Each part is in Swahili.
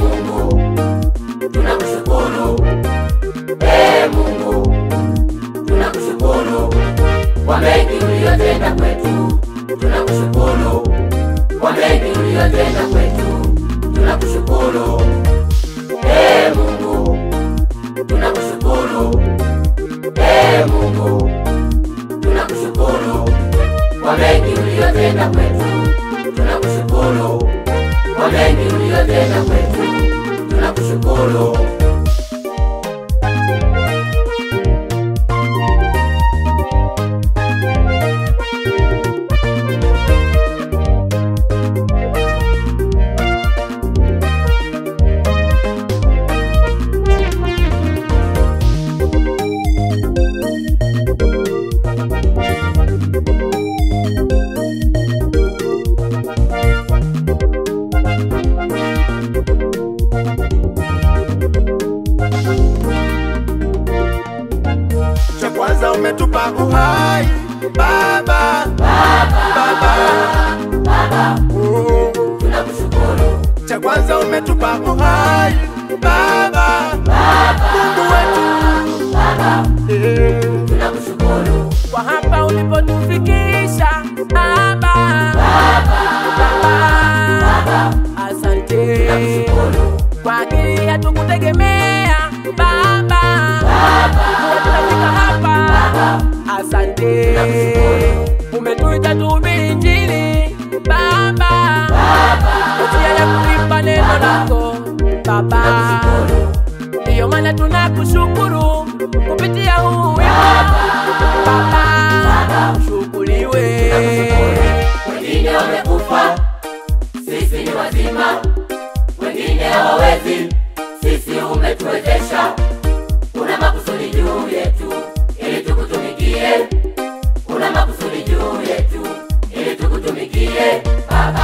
Mungu tunakushukuru. Mungu tunakushukuru kwa mengi uliyotenda kwetu. Tunakushukuru kwa mengi uliyotenda kwetu. Tunakushukuru. Mungu tunakushukuru. Mungu tunakushukuru kwa mengi uliyotenda kwetu. Tunakushukuru kwa mengi uliyotenda kwetu. Tunakushukuru. Kwanza umetupa uhai Baba, tunakushukuru. Cha kwanza umetupa uhai Baba, Mungu wetu tunakushukuru. Kwa hapa ulipotufikisha Baba, asante. Kwa akili hatukutegemea Baba, tunafika hapa, asante. Umetuita tuhubiri Injili Baba, njia ya kulipa neno lako Baba, ndiyo maana tunakushukuru kupitia huu wimbo Baba, shukuriwe. Wengine wamekufa, sisi ni wazima. Wengine hawawezi, sisi umetuwezesha. Kuna makusudi juu yetu ili tukutumikie. Kuna makusudi juu yetu ili tukutumikie Baba.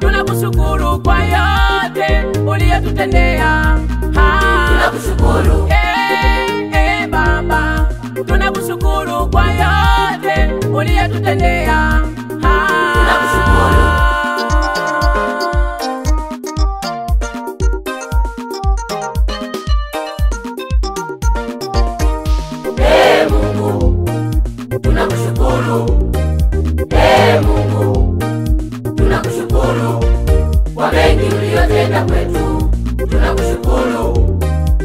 Tunakushukuru kwa yote uliyotutendea. Tunakushukuru. Baba, tunakushukuru kwa yote uliyotutendea. Tunakushukuru. Mungu tunakushukuru. Mungu tunakushukuru kwa mengi uliyotenda kwetu. Tunakushukuru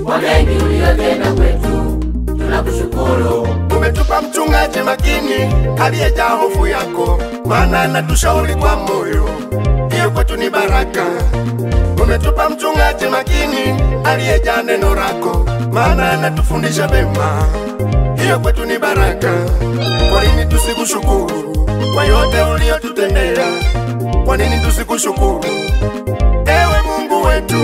kwa mengi uliyotenda kwetu. Tunakushukuru. Umetupa mchungaji makini aliyejaa hofu yako, maana anatushauri kwa moyo, hiyo kwetu ni baraka. Umetupa mchungaji makini aliyejaa neno lako, maana anatufundisha mema, hiyo kwetu ni baraka. Kwa nini tusikushukuru kwa yote uliyotutendea? Kwa nini tusikushukuru? Ewe Mungu wetu,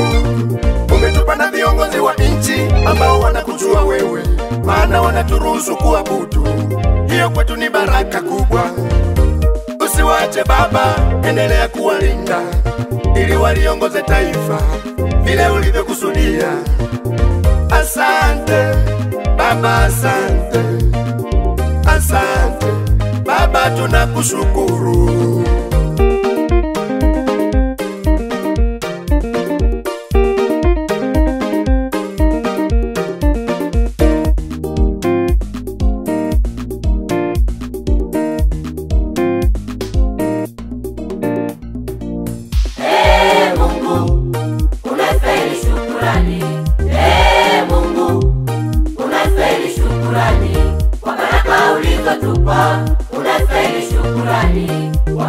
umetupa na viongozi wa nchi ambao wanakujua wewe, maana wanaturuhusu kuabudu, hiyo kwetu ni baraka kubwa. Usiwache Baba, endelea kuwalinda ili waliongoze taifa vile ulivyokusudia. Asante Baba, asante, asante Baba, tunakushukuru. Mungu unastahili shukrani. Mungu unastahili shukrani kwa baraka ulizotupa. Unastahili shukrani kwa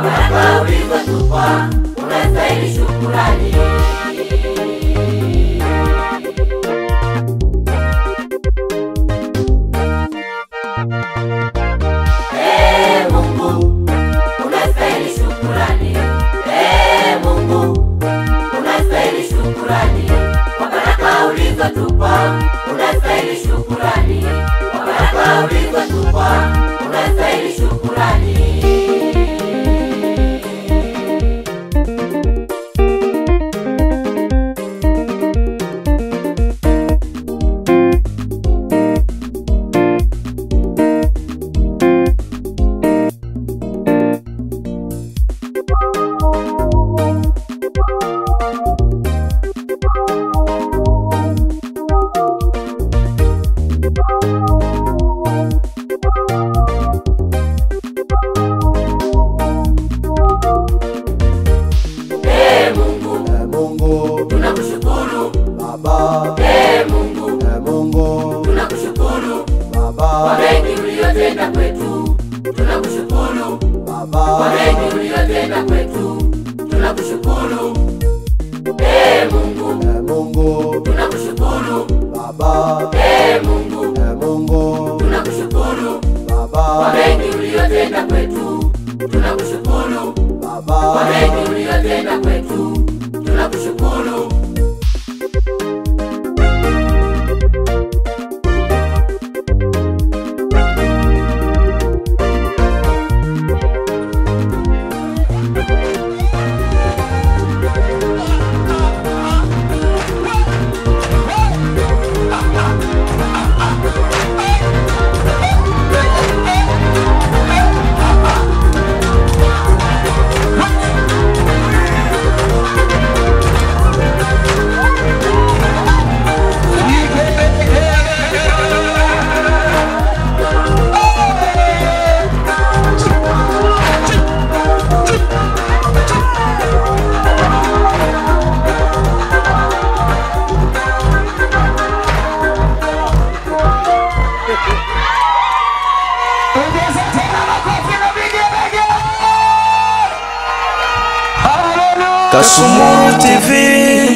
Kasumulu TV.